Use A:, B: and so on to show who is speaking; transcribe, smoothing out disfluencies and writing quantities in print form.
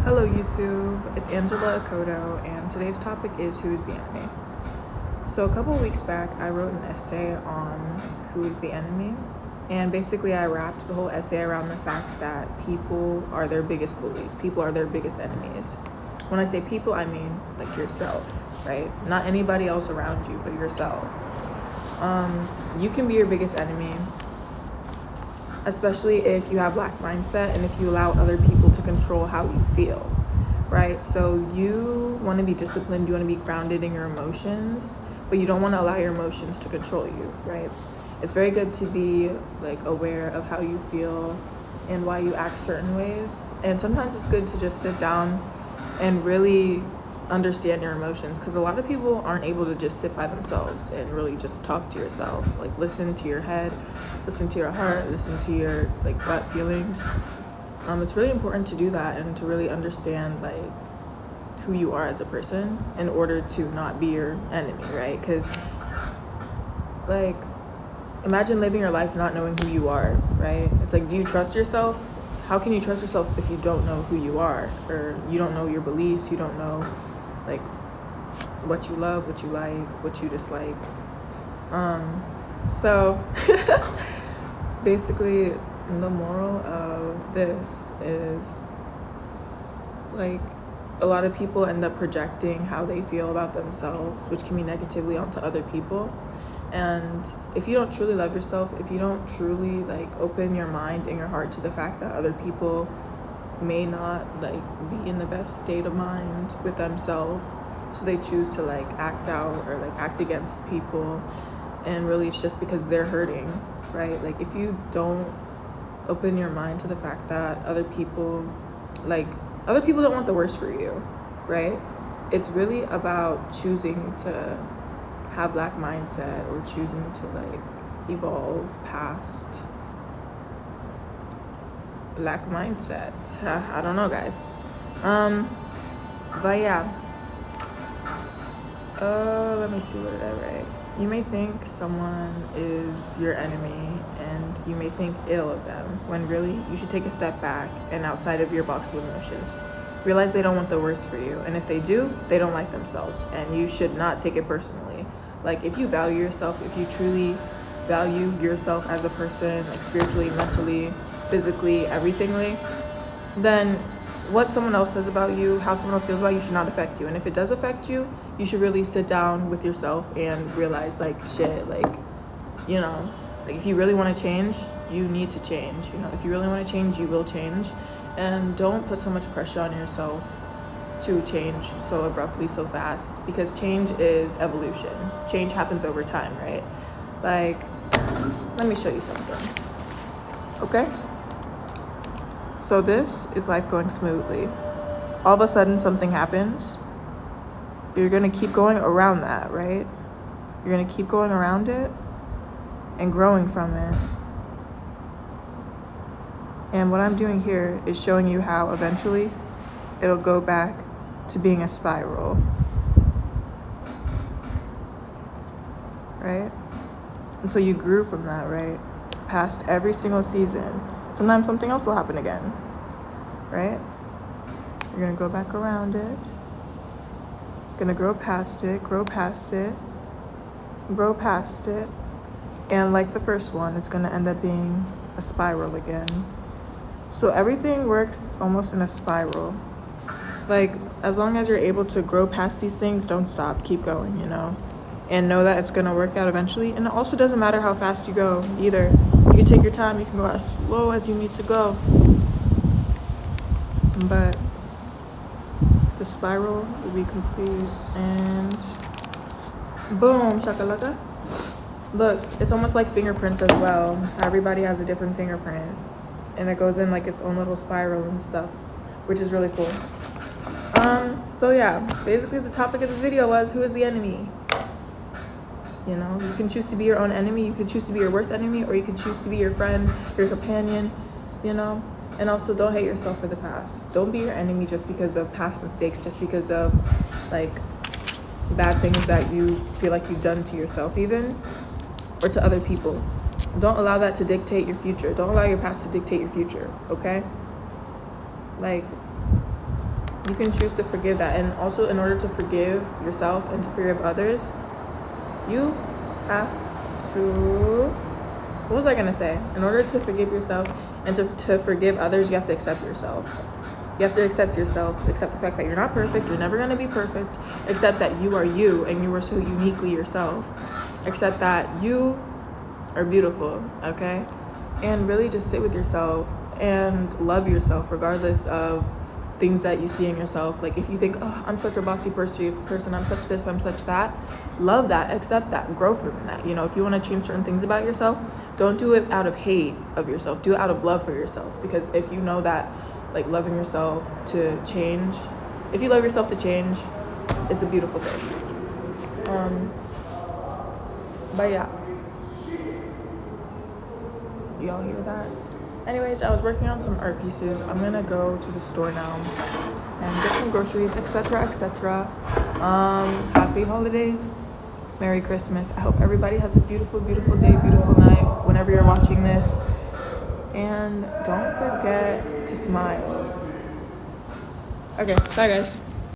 A: Hello YouTube, it's Angela Akoto, and today's topic is who is the enemy. So a couple of weeks back, I wrote an essay on who is the enemy, and basically I wrapped the whole essay around the fact that people are their biggest bullies, people are their biggest enemies. When I say people, I mean like yourself, right? Not anybody else around you, but yourself. You can be your biggest enemy, especially if you have lack mindset and if you allow other people to control how you feel, right? So you want to be disciplined, you want to be grounded in your emotions, but you don't want to allow your emotions to control you, right? It's very good to be like aware of how you feel and why you act certain ways. And sometimes it's good to just sit down and really understand your emotions, because a lot of people aren't able to just sit by themselves and really just talk to yourself, like listen to your head, listen to your heart, listen to your like gut feelings. It's really important to do that and to really understand like who you are as a person in order to not be your enemy, right? Because like imagine living your life not knowing who you are, right? It's like, do you trust yourself? How can you trust yourself if you don't know who you are, or you don't know your beliefs, you don't know like what you love, what you like, what you dislike? So basically the moral of this is like a lot of people end up projecting how they feel about themselves, which can be negatively onto other people. And if you don't truly love yourself, if you don't truly like open your mind and your heart to the fact that other people may not like be in the best state of mind with themselves, so they choose to like act out or like act against people, and really it's just because they're hurting, right? Like if you don't open your mind to the fact that other people don't want the worst for you, right? It's really about choosing to have lack mindset or choosing to like evolve past lack mindset. I don't know, guys. But yeah. Let me see, what did I write? You may think someone is your enemy and you may think ill of them, when really you should take a step back and outside of your box of emotions. Realize they don't want the worst for you, and if they do, they don't like themselves, and you should not take it personally. Like if you value yourself, if you truly value yourself as a person, like spiritually, mentally, physically, everythingly, then what someone else says about you, how someone else feels about you should not affect you. And if it does affect you, you should really sit down with yourself and realize like shit, like, you know, like if you really want to change, you need to change. You know, if you really want to change, you will change. And don't put so much pressure on yourself to change so abruptly, so fast, because change is evolution. Change happens over time, right? Like, let me show you something. Okay? So this is life going smoothly. All of a sudden something happens. You're gonna keep going around that, right? You're gonna keep going around it and growing from it. And what I'm doing here is showing you how eventually it'll go back to being a spiral, right? And so you grew from that, right? Past every single season. Sometimes something else will happen again, right? You're gonna go back around it, gonna grow past it, grow past it, grow past it, and like the first one, it's gonna end up being a spiral again. So everything works almost in a spiral. Like, as long as you're able to grow past these things, don't stop, keep going, you know? And know that it's gonna work out eventually. And it also doesn't matter how fast you go either. You can take your time, you can go as slow as you need to go. But the spiral will be complete, and boom, shakalaka. Look, it's almost like fingerprints as well. Everybody has a different fingerprint, and it goes in like its own little spiral and stuff, which is really cool. So yeah, basically the topic of this video was, who is the enemy? You know, you can choose to be your own enemy, you can choose to be your worst enemy, or you can choose to be your friend, your companion, you know? And also, don't hate yourself for the past. Don't be your enemy just because of past mistakes, just because of like bad things that you feel like you've done to yourself even, or to other people. Don't allow that to dictate your future. Don't allow your past to dictate your future, okay? Like, You can choose to forgive that. And also, in order to forgive yourself and to forgive others, you have to, what was I gonna say? In order to forgive yourself and to forgive others, you have to accept yourself. You have to accept yourself, accept the fact that you're not perfect, you're never gonna be perfect, accept that you are you and you are so uniquely yourself. Accept that you are beautiful, okay? And really just sit with yourself and love yourself regardless of things that you see in yourself. Like if you think, oh, I'm such a bossy person, I'm such this, I'm such that, love that, accept that, grow from that. You know, if you want to change certain things about yourself, don't do it out of hate of yourself, do it out of love for yourself. Because if you know that, like, loving yourself to change, if you love yourself to change, it's a beautiful thing. But yeah, y'all hear that? Anyways, I was working on some art pieces. I'm gonna go to the store now and get some groceries, etc., etc. Happy holidays, Merry Christmas. I hope everybody has a beautiful, beautiful day, beautiful night whenever you're watching this. And don't forget to smile. Okay, bye guys.